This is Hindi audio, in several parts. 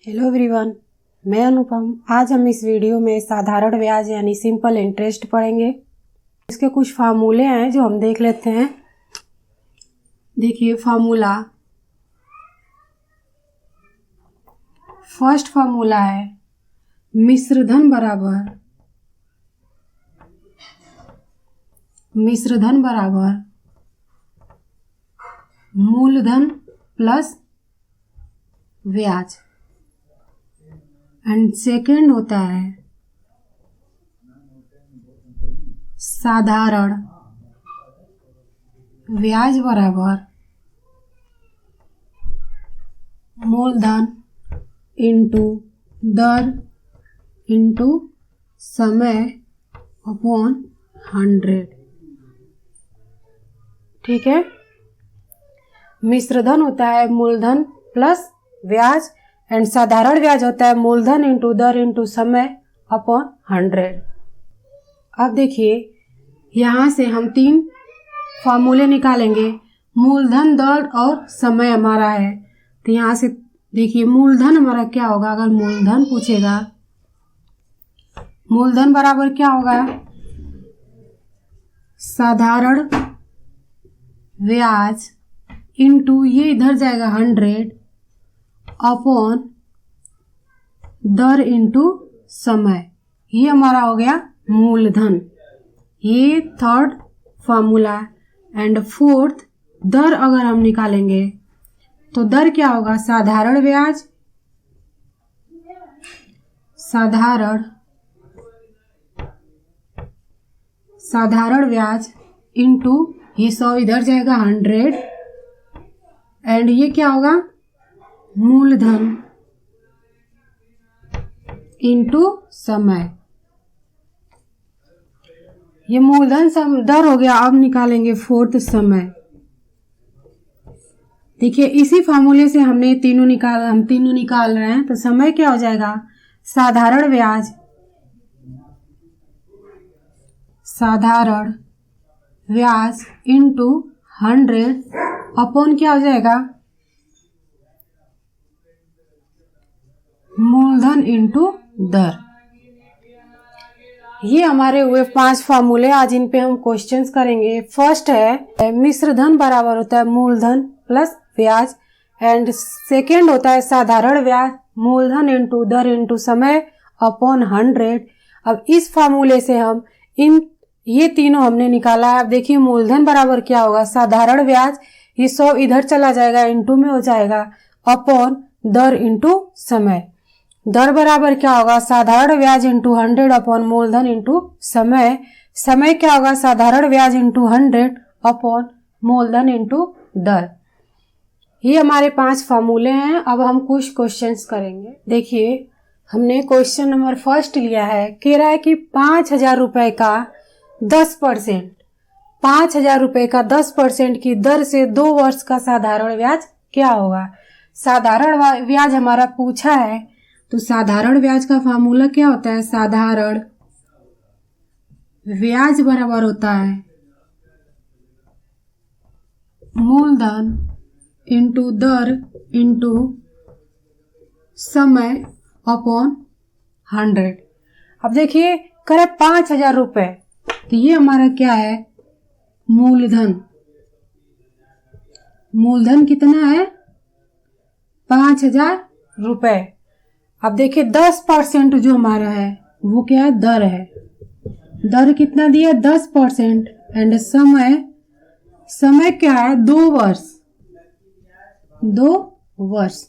हेलो एवरीवन, मैं अनुपम। आज हम इस वीडियो में साधारण ब्याज यानी सिंपल इंटरेस्ट पढ़ेंगे। इसके कुछ फार्मूले हैं जो हम देख लेते हैं। देखिए फार्मूला, फर्स्ट फार्मूला है मिश्रधन बराबर मूलधन प्लस ब्याज। एंड सेकेंड होता है साधारण ब्याज बराबर मूलधन इंटू दर इंटू समय अपॉन 100। ठीक है। मिश्रधन होता है मूलधन प्लस ब्याज एंड साधारण ब्याज होता है मूलधन इंटू दर इंटू समय अपॉन 100। अब देखिए यहाँ से हम 3 फार्मूले निकालेंगे। मूलधन, दर और समय हमारा है, तो यहाँ से देखिए मूलधन हमारा क्या होगा। अगर मूलधन पूछेगा, मूलधन बराबर क्या होगा, साधारण ब्याज इंटू ये इधर जाएगा 100 अपॉन दर इंटू समय। ये हमारा हो गया मूलधन। ये थर्ड फार्मूला। एंड फोर्थ, दर अगर हम निकालेंगे तो दर क्या होगा, साधारण ब्याज इंटू ये 100 इधर जाएगा 100 एंड ये क्या होगा, मूलधन इंटू समय। ये मूलधन दर हो गया। अब निकालेंगे फोर्थ समय। देखिए इसी फार्मूले से हम तीनों निकाल रहे हैं। तो समय क्या हो जाएगा, साधारण ब्याज इंटू 100 अपॉन क्या हो जाएगा, मूलधन इंटू दर। ये हमारे हुए 5 फार्मूले। आज इन पे हम क्वेश्चंस करेंगे। फर्स्ट है मिश्रधन बराबर होता है मूलधन प्लस ब्याज एंड सेकेंड होता है साधारण ब्याज मूलधन इंटू दर इंटू समय अपॉन 100। अब इस फार्मूले से हम ये तीनों हमने निकाला है। अब देखिए मूलधन बराबर क्या होगा, साधारण ब्याज, ये 100 इधर चला जाएगा इंटू में हो जाएगा अपॉन दर इंटू समय। दर बराबर क्या होगा, साधारण ब्याज इंटू 100 अपॉन मूलधन इंटू समय। समय क्या होगा, साधारण ब्याज इंटू 100 अपॉन मूलधन इंटू दर। ये हमारे 5 फार्मूले हैं। अब हम कुछ क्वेश्चंस करेंगे। देखिए हमने क्वेश्चन नंबर फर्स्ट लिया है। कह रहा है कि 5,000 रुपए का 10%, 5,000 रुपए का 10% की दर से 2 वर्ष का साधारण ब्याज क्या होगा। साधारण ब्याज हमारा पूछा है, तो साधारण ब्याज का फार्मूला क्या होता है, साधारण ब्याज बराबर होता है मूलधन इंटू दर इंटू समय अपॉन 100। अब देखिए करे 5,000 रुपए, तो ये हमारा क्या है, मूलधन कितना है, 5,000 रुपए। अब देखिए 10% जो हमारा है वो क्या है, दर है। दर कितना दिया, 10% एंड समय क्या है, 2 वर्ष।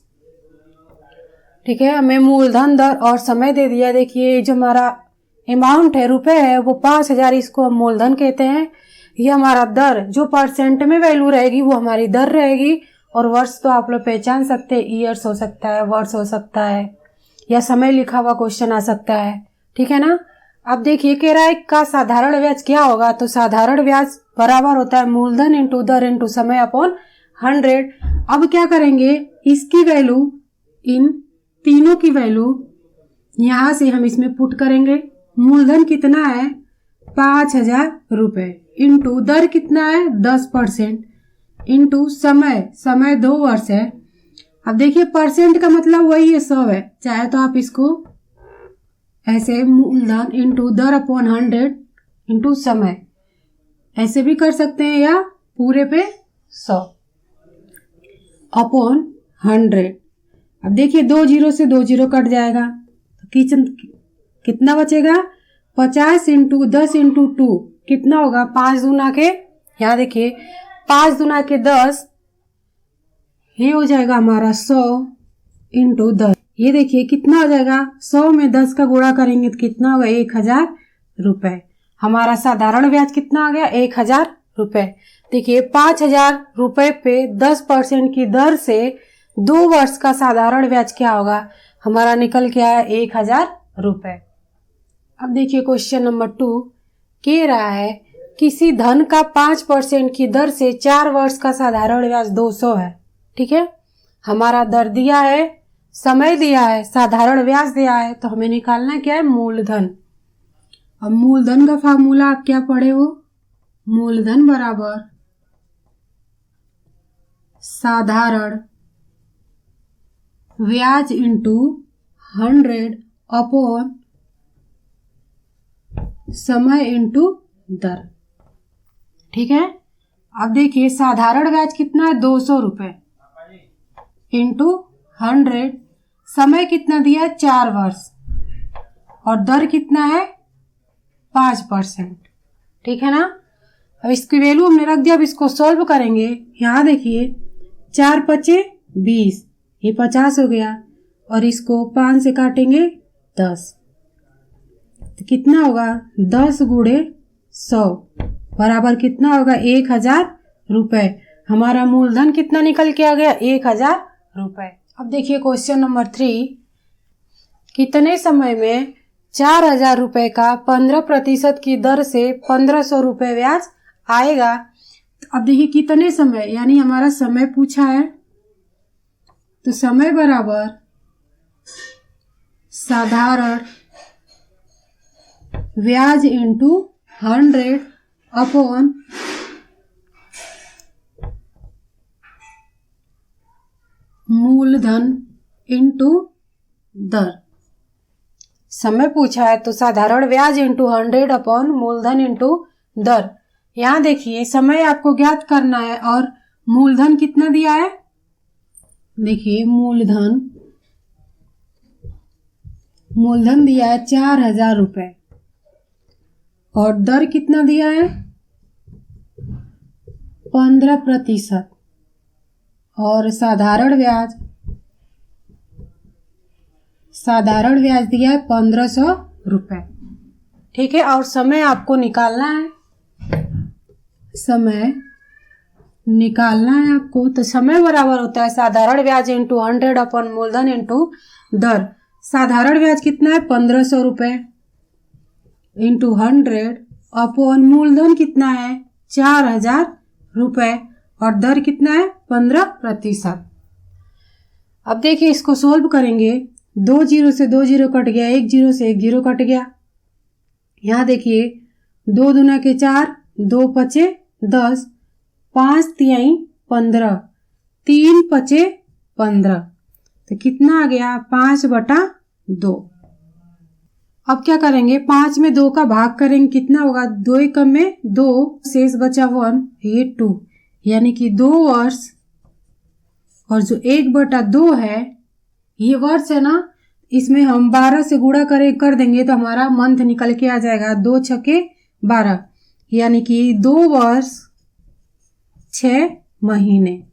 ठीक है, हमें मूलधन, दर और समय दे दिया। देखिए जो हमारा अमाउंट है, रुपए है, वो 5,000, इसको हम मूलधन कहते हैं। ये हमारा दर, जो परसेंट में वैल्यू रहेगी वो हमारी दर रहेगी। और वर्ष तो आप लोग पहचान सकते हैं, ईयर्स हो सकता है, वर्ष हो सकता है, या समय लिखा हुआ क्वेश्चन आ सकता है। ठीक है ना। अब देखिए कह रहा है का साधारण ब्याज क्या होगा, तो साधारण ब्याज बराबर होता है मूलधन इंटू दर इंटू समय अपॉन 100। अब क्या करेंगे, इसकी वैल्यू, इन तीनों की वैल्यू यहां से हम इसमें पुट करेंगे। मूलधन कितना है, 5,000 रुपए इंटू दर कितना है, 10% इंटू समय 2 वर्ष है अब देखिए परसेंट का मतलब वही है 100 है, चाहे तो आप इसको ऐसे मूलधन इंटू दर अपॉन 100 इंटू समय ऐसे भी कर सकते हैं, या पूरे पे 100 अपॉन 100। अब देखिए 2 जीरो से 2 जीरो कट जाएगा तो कितना बचेगा, 50 इंटू 10 इंटू 2 कितना होगा, 5 दूना के, यहाँ देखिए 5 दूना के 10, ये हो जाएगा हमारा 100 इंटू 10। ये देखिए कितना हो जाएगा, 100 में 10 का गुणा करेंगे तो कितना होगा, 1000 रुपए। हमारा साधारण ब्याज कितना आ गया, 1000 रुपए। देखिए 5000 रुपए पे 10% की दर से 2 वर्ष का साधारण ब्याज क्या होगा, हमारा निकल के आया 1000 रुपए। अब देखिए क्वेश्चन नंबर 2 कह रहा है किसी धन का 5% की दर से 4 वर्ष का साधारण ब्याज 200 है। ठीक है, हमारा दर दिया है, समय दिया है, साधारण ब्याज दिया है, तो हमें निकालना क्या है, मूलधन। अब मूलधन का फार्मूला आप क्या पढ़े हो, मूलधन बराबर साधारण ब्याज इंटू 100 अपॉन समय इंटू दर। ठीक है, अब देखिए साधारण ब्याज कितना है, 200 रुपए इंटू 100, समय कितना दिया है, 4 वर्ष, और दर कितना है, 5%। ठीक है ना। अब इसकी वैल्यू हमने रख दिया, अब इसको सॉल्व करेंगे। यहाँ देखिए 4 पचे 20, ये 50 हो गया, और इसको 5 से काटेंगे 10, तो कितना होगा, 10 गुणे 100 बराबर कितना होगा, 1000 रुपए। हमारा मूलधन कितना निकल के आ गया, 1000 रुपए। अब देखिए क्वेश्चन नंबर 3, कितने समय में 4000 रुपए का 15% की दर से 1500 रुपए ब्याज आएगा। अब देखिए कितने समय, यानी हमारा समय पूछा है, तो समय बराबर साधारण ब्याज इंटू 100 अपॉन मूलधन इंटू दर। समय पूछा है तो साधारण ब्याज इंटू 100 अपॉन मूलधन इंटू दर। यहाँ देखिए समय आपको ज्ञात करना है और मूलधन कितना दिया है, देखिए मूलधन दिया है 4000 रुपए, और दर कितना दिया है, 15%, और साधारण ब्याज दिया है 1500 रुपए। ठीक है, और समय आपको निकालना है, समय निकालना है आपको, तो समय बराबर होता है साधारण ब्याज इंटू 100 अपॉन मूलधन इंटू दर। साधारण ब्याज कितना है, 1500 रुपए इंटू 100 अपॉन मूलधन कितना है, 4000 रुपए, और दर कितना है, 15%। अब देखिए इसको सोल्व करेंगे, 2 जीरो से 2 जीरो कट गया, 1 जीरो से 1 जीरो कट गया। यहाँ देखिए 2 दूना के 4, 2 पचे 10, 5 तिहाई 15, 3 पचे 15, तो कितना आ गया, 5/2। अब क्या करेंगे, 5 में 2 का भाग करेंगे, कितना होगा, 2 एकम में 2, शेष बचा 1, ये 2, यानी कि 2 वर्ष, और जो 1/2 है ये वर्ष है ना, इसमें हम 12 से गुणा कर देंगे तो हमारा मंथ निकल के आ जाएगा, 2 छके 12, यानी कि 2 वर्ष 6 महीने।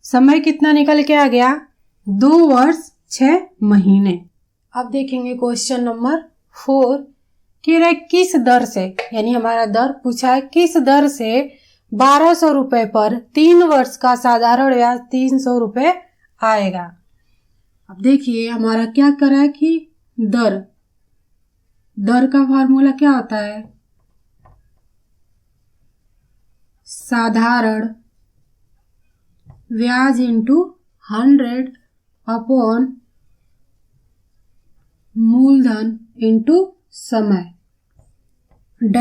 समय कितना निकल के आ गया, 2 वर्ष 6 महीने। अब देखेंगे क्वेश्चन नंबर 4 कि किस दर से, यानी हमारा दर पूछा है, किस दर से 1200 रुपए पर 3 वर्ष का साधारण ब्याज 300 रुपए आएगा। अब देखिए हमारा क्या करा है कि दर का फार्मूला क्या होता है, साधारण ब्याज इंटू 100 अपॉन मूलधन इंटू समय। हम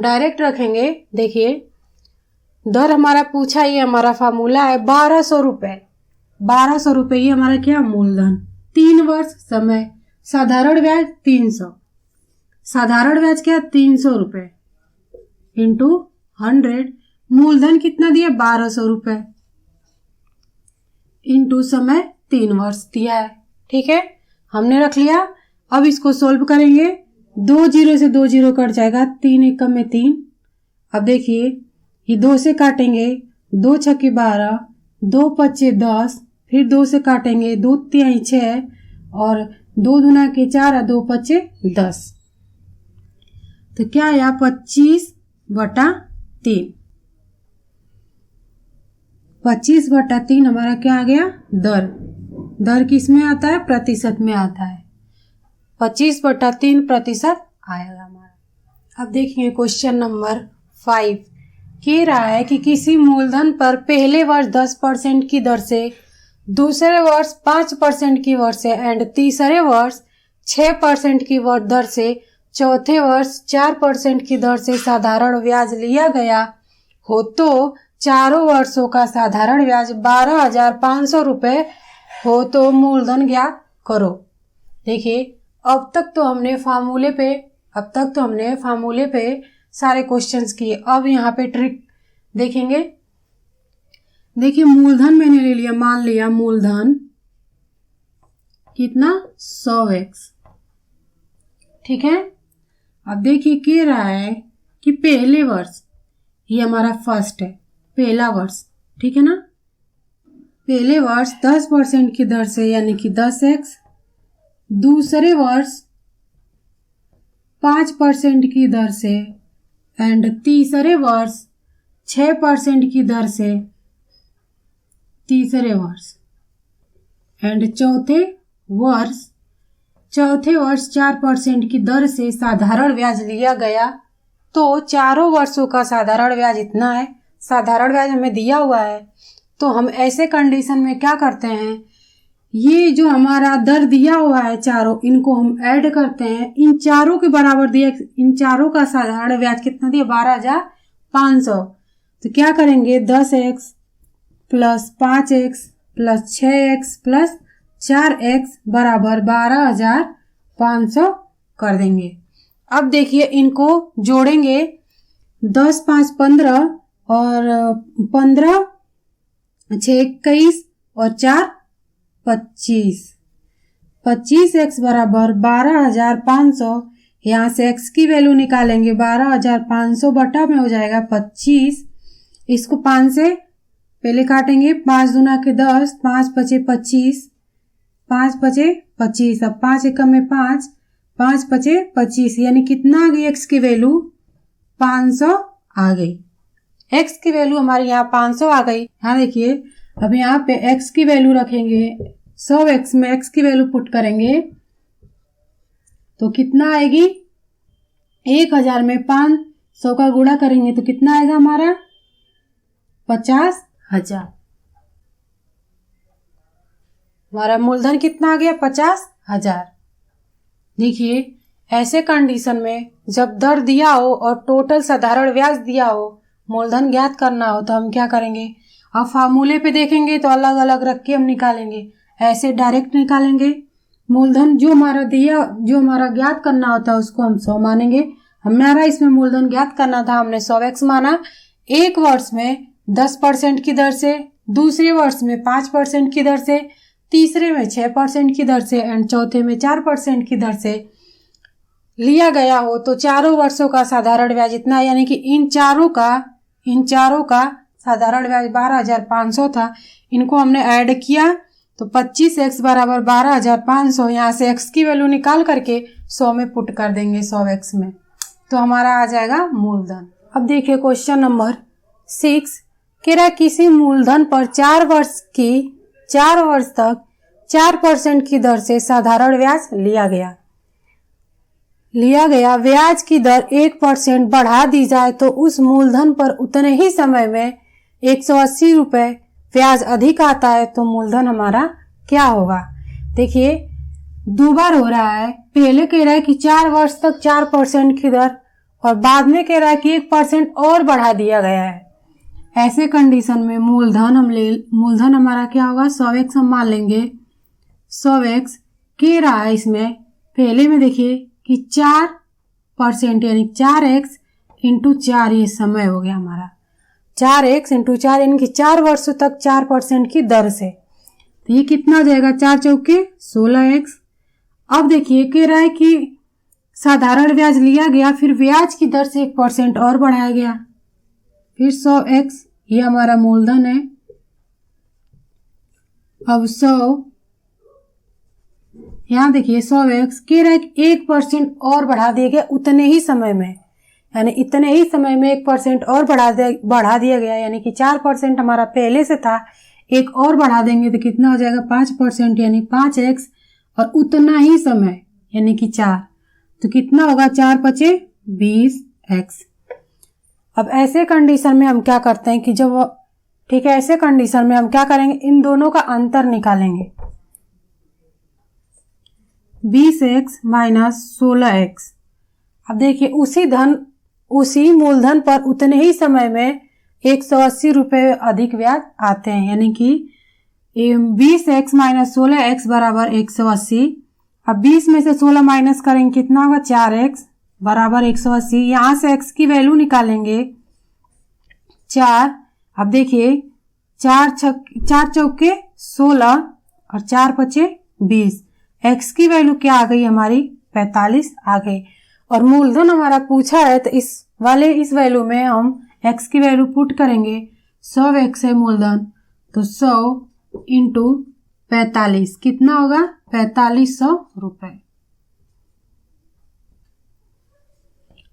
डायरेक्ट रखेंगे। देखिए दर हमारा पूछा, ये हमारा फार्मूला है 1200 रुपए। 1200 रुपए ये हमारा क्या मूलधन। 3 वर्ष समय, साधारण ब्याज 300, साधारण ब्याज क्या 300 रुपए इंटू 100, मूलधन कितना दिया 1200 रुपए इंटू समय 3 वर्ष दिया है। ठीक है, हमने रख लिया। अब इसको सोल्व करेंगे। 2 जीरो से 2 जीरो कट जाएगा, 3 एकम में 3। अब देखिए ये 2 से काटेंगे, 2 छक्के 12, 2 पच्चे 10, फिर 2 से काटेंगे, 2 तिहाई 6 और 2 दूना के 4 और 2 पच्चे 10। तो क्या आया 25/3। 25/3 हमारा क्या आ गया दर। दर किस में आता है, प्रतिशत में आता है। 25/3% आएगा हमारा। अब देखिए क्वेश्चन नंबर 5 कह रहा है कि किसी मूलधन पर पहले वर्ष 10% की दर से, दूसरे वर्ष 5% की दर से एंड तीसरे वर्ष 6% की दर से, चौथे वर्ष 4% की दर से साधारण ब्याज लिया गया हो तो चारों वर्षों का साधारण ब्याज 12,500 रुपए हो तो मूलधन ज्ञात करो। देखिए अब तक तो हमने फार्मूले पे सारे क्वेश्चंस किए। अब यहाँ पे ट्रिक देखेंगे। देखिए मूलधन मैंने ले लिया, मान लिया मूलधन कितना 100x। ठीक है, अब देखिए कह रहा है कि पहले वर्ष, ये हमारा फर्स्ट है, पहला वर्ष। ठीक है ना, पहले वर्ष 10% की दर से यानी कि 10x, दूसरे वर्ष 5% की दर से एंड तीसरे वर्ष 6% की दर से, तीसरे वर्ष एंड चौथे वर्ष 4% की दर से साधारण ब्याज लिया गया तो चारों वर्षों का साधारण ब्याज इतना है। साधारण ब्याज हमें दिया हुआ है तो हम ऐसे कंडीशन में क्या करते हैं, ये जो हमारा दर दिया हुआ है चारों, इनको हम ऐड करते हैं। इन चारों के बराबर दिया, इन चारों का साधारण ब्याज कितना दिया 12,500। तो क्या करेंगे 10x plus 5x plus 6x plus 4x बराबर 12,500 कर देंगे। अब देखिए इनको जोड़ेंगे, 10 5 15 और 15 6 21 और 4 25। 25x बराबर 12,500। यहाँ से x की वैल्यू निकालेंगे, 12,500 बटा में हो जाएगा 25। इसको 5 से पहले काटेंगे, 5 दूना के 10, 5 पचे 25, 5 पचे 25। अब 5 एकम में 5, 5 पचे 25 यानी कितना आ गई x की वैल्यू 500 आ गई। x की वैल्यू हमारी यहाँ 500 आ गई। यहाँ देखिए अब यहाँ पे x की वैल्यू रखेंगे, 100x में x की वैल्यू पुट करेंगे तो कितना आएगी, 1000 में 500 का गुणा करेंगे तो कितना आएगा हमारा 50,000। हमारा मूलधन कितना आ गया 50,000। देखिए ऐसे कंडीशन में जब दर दिया हो और टोटल साधारण ब्याज दिया हो, मूलधन ज्ञात करना हो तो हम क्या करेंगे, अब फार्मूले पे देखेंगे तो अलग अलग रख के हम निकालेंगे, ऐसे डायरेक्ट निकालेंगे। मूलधन जो हमारा ज्ञात करना होता है उसको हम 100 मानेंगे। हमारा इसमें मूलधन ज्ञात करना था, हमने 100x माना। एक वर्ष में 10% की दर से, दूसरे वर्ष में 5% की दर से, तीसरे में 6% की दर से एंड चौथे में 4% की दर से लिया गया हो तो चारों वर्षों का साधारण ब्याज इतना, यानी कि इन चारों का साधारण ब्याज 12,500 था। इनको हमने ऐड किया तो 25x बराबर 12,500। यहाँ से x की वैल्यू निकाल करके 100 में पुट कर देंगे, 100x में, तो हमारा आ जाएगा मूलधन। अब देखिए क्वेश्चन नंबर 6 कह रहा किसी मूलधन पर 4 वर्ष तक 4% की दर से साधारण ब्याज लिया गया। ब्याज की दर 1% बढ़ा दी जाए तो उस मूलधन पर उतने ही समय में 180 रुपए ब्याज अधिक आता है तो मूलधन हमारा क्या होगा। देखिए दो बार हो रहा है, पहले कह रहा है कि 4 वर्ष तक 4% की दर और बाद में कह रहा है कि 1% और बढ़ा दिया गया है। ऐसे कंडीशन में मूलधन हमारा क्या होगा, 100x हम मान लेंगे। 100x के रहा है इसमें पहले में देखिए कि 4% यानी 4x इंटू 4 ये समय हो गया हमारा। 4x इंटू 4 यानी कि 4 वर्षों तक 4% की दर से, तो ये कितना हो जाएगा, 4 चौके 16x। अब देखिए कह रहा है कि साधारण ब्याज लिया गया, फिर ब्याज की दर से 1% और बढ़ाया गया, फिर 100x ये हमारा मूलधन है। अब 100 यहाँ देखिए 100x कह रहा है कि 1% और बढ़ा दिया गया उतने ही समय में, यानी इतने ही समय में 1% और बढ़ा दिया गया, यानी कि 4% हमारा पहले से था, एक और बढ़ा देंगे तो कितना हो जाएगा 5% यानी 5x, और उतना ही समय यानी कि 4, तो कितना होगा 4 पचे 20x। अब ऐसे कंडीशन में हम क्या करते हैं कि जब ठीक है, ऐसे कंडीशन में हम क्या करेंगे, इन दोनों का अंतर निकालेंगे। 20x minus 16x। अब देखिए उसी मूलधन पर उतने ही समय में 180 रुपये अधिक ब्याज आते हैं, यानी कि 20x माइनस 16x बराबर 180। अब 20 में से 16 माइनस करेंगे कितना होगा, 4x बराबर 180। यहाँ से x की वैल्यू निकालेंगे 4। अब देखिए 4 चौके 16 और 4 पचे 20, x की वैल्यू क्या आ गई हमारी 45 आ गई। और मूलधन हमारा पूछा है तो इस वैल्यू में हम x की वैल्यू पुट करेंगे। 100x है मूलधन, तो 100 इंटू 45 कितना होगा 4500 रुपए।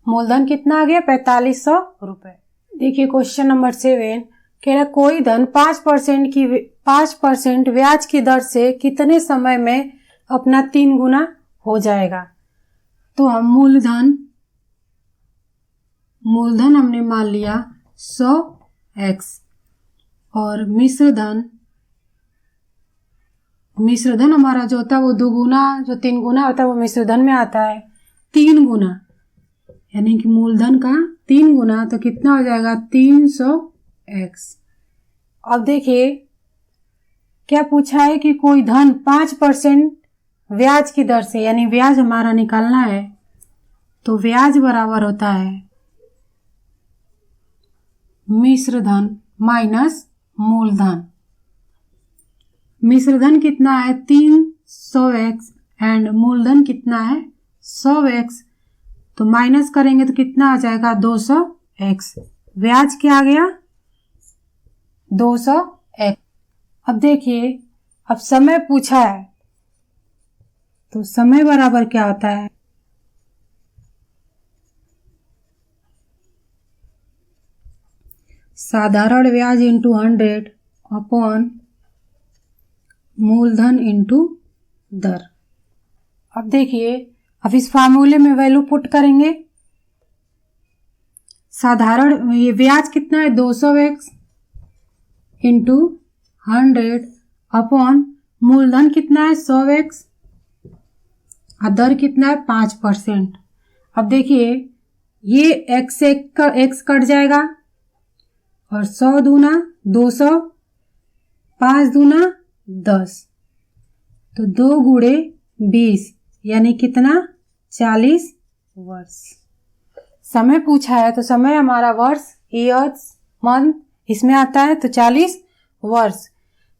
मूलधन कितना आ गया 4500 रुपए। देखिए क्वेश्चन नंबर 7 कह रहा कोई धन 5% ब्याज की दर से कितने समय में अपना 3 गुना हो जाएगा। तो हम मूलधन हमने मान लिया 100x और मिश्रधन हमारा जो होता है वो 2 गुना, जो 3 गुना होता है वो मिश्रधन में आता है 3 गुना, यानी कि मूलधन का 3 गुना, तो कितना हो जाएगा 300x। अब देखिए क्या पूछा है कि कोई धन 5% ब्याज की दर से, यानी ब्याज हमारा निकालना है, तो ब्याज बराबर होता है मिश्रधन माइनस मूलधन। मिश्रधन कितना है 300x एंड मूलधन कितना है 100x, तो माइनस करेंगे तो कितना आ जाएगा 200x। ब्याज क्या आ गया 200x। अब देखिए अब समय पूछा है, तो समय बराबर क्या होता है साधारण ब्याज इंटू 100 अपॉन मूलधन इंटू दर। अब देखिए अब इस फार्मूले में वैल्यू पुट करेंगे। साधारण ये ब्याज कितना है 200x इंटू 100 अपॉन मूलधन कितना है 100x और दर कितना है 5%। अब देखिए ये x कट जाएगा और 100 दूना 200, 5 दूना 10, तो 2 गुणे 20 यानी कितना 40 वर्ष। समय पूछा है तो समय हमारा वर्ष, ईयर्स, मंथ इसमें आता है, तो 40 वर्ष।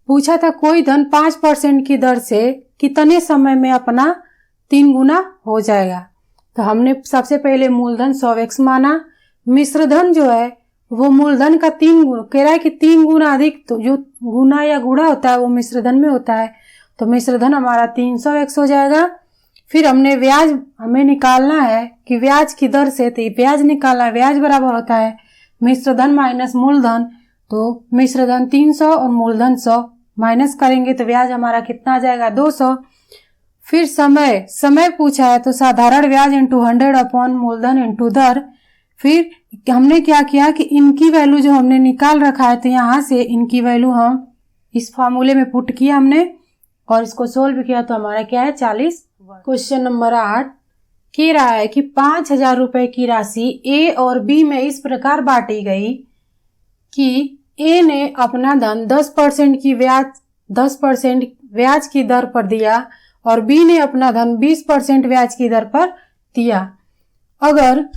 पूछा था कोई धन 5% की दर से कितने समय में अपना 3 गुना हो जाएगा। तो हमने सबसे पहले मूलधन 100x माना, मिश्रधन जो है वो मूलधन का 3 गुना, कह रहा है कि 3 गुना अधिक, तो जो गुना या गुणा होता है वो मिश्रधन में होता है, तो मिश्रधन हमारा 300x हो जाएगा। फिर हमने ब्याज हमें निकालना है कि ब्याज की दर से, तो ब्याज निकालना है, ब्याज बराबर होता है मिश्रधन माइनस मूलधन, तो मिश्रधन 300 और मूलधन 100 माइनस करेंगे तो ब्याज हमारा कितना आ जाएगा 200। फिर समय पूछा है तो साधारण ब्याज इंटू 100 अपॉन मूलधन इंटू दर। फिर हमने क्या किया कि इनकी वैल्यू जो हमने निकाल रखा है, तो यहाँ से इनकी वैल्यू हम इस फार्मूले में पुट किया हमने और इसको सोल्व किया, तो हमारा क्या है 40। क्वेश्चन नंबर 8 कह रहा है कि 5000 रुपए की राशि ए और बी में इस प्रकार बांटी गई कि ए ने अपना धन 10% ब्याज की दर पर दिया और बी ने अपना धन 20% ब्याज की दर पर दिया। अगर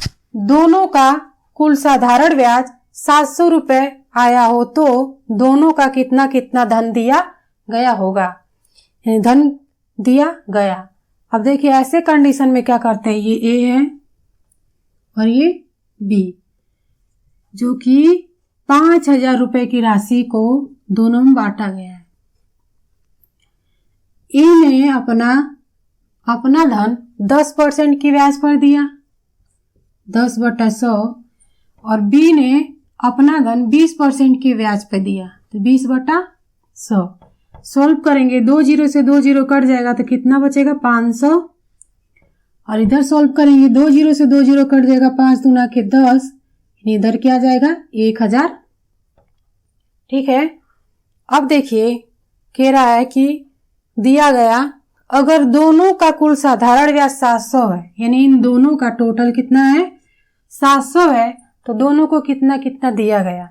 दोनों का कुल साधारण ब्याज 700 रुपए आया हो तो दोनों का कितना कितना धन दिया गया होगा, धन दिया गया। अब देखिए ऐसे कंडीशन में क्या करते हैं, ये ए है और ये बी, जो कि 5,000 रुपए की राशि को दोनों में बांटा गया है। ए ने अपना धन 10% की ब्याज पर दिया 10/100 और बी ने अपना धन 20% की ब्याज पे दिया तो 20/100। सॉल्व करेंगे, 2 जीरो से 2 जीरो कट जाएगा तो कितना बचेगा 500 और इधर सॉल्व करेंगे 2 जीरो से 2 जीरो कट जाएगा 5 दूना के 10, इधर क्या जाएगा 1000। ठीक है। अब देखिए कह रहा है कि दिया गया अगर दोनों का कुल साधारण ब्याज 700 है, यानी इन दोनों का टोटल कितना है 700 है, तो दोनों को कितना कितना दिया गया।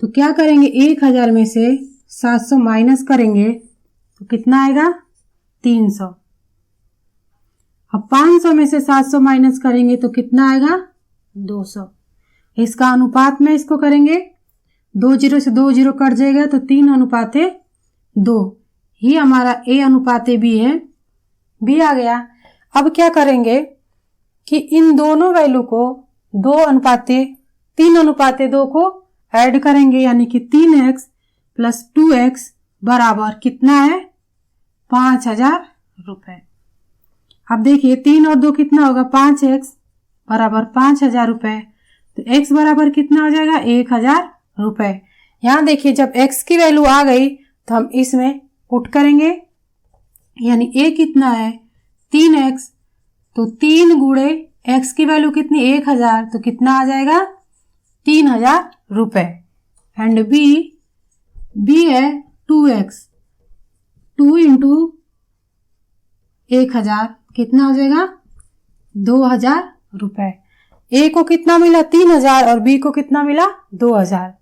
तो क्या करेंगे 1000 में से 700 माइनस करेंगे तो कितना आएगा 300। अब 500 में से 700 माइनस करेंगे तो कितना आएगा 200। इसका अनुपात में इसको करेंगे, 2 जीरो से 2 जीरो कट जाएगा तो 3:2 ही हमारा ए अनुपात बी है, बी आ गया। अब क्या करेंगे कि इन दोनों वैल्यू को 3:2 को ऐड करेंगे, यानी कि 3x + 2x बराबर कितना है 5,000 रुपए। अब देखिए 3 और 2 कितना होगा 5x बराबर 5,000 रुपए, तो x बराबर कितना हो जाएगा 1,000 रुपए। यहाँ देखिए जब x की वैल्यू आ गई तो हम इसमें पुट करेंगे, यानी a कितना है 3x, तो 3 गुणे x की वैल्यू कितनी 1,000, तो कितना आ जाएगा 3,000 रुपए। एंड b है 2x, 2 × 1,000 कितना हो जाएगा 2,000 रुपए। ए को कितना मिला 3,000 और बी को कितना मिला 2,000।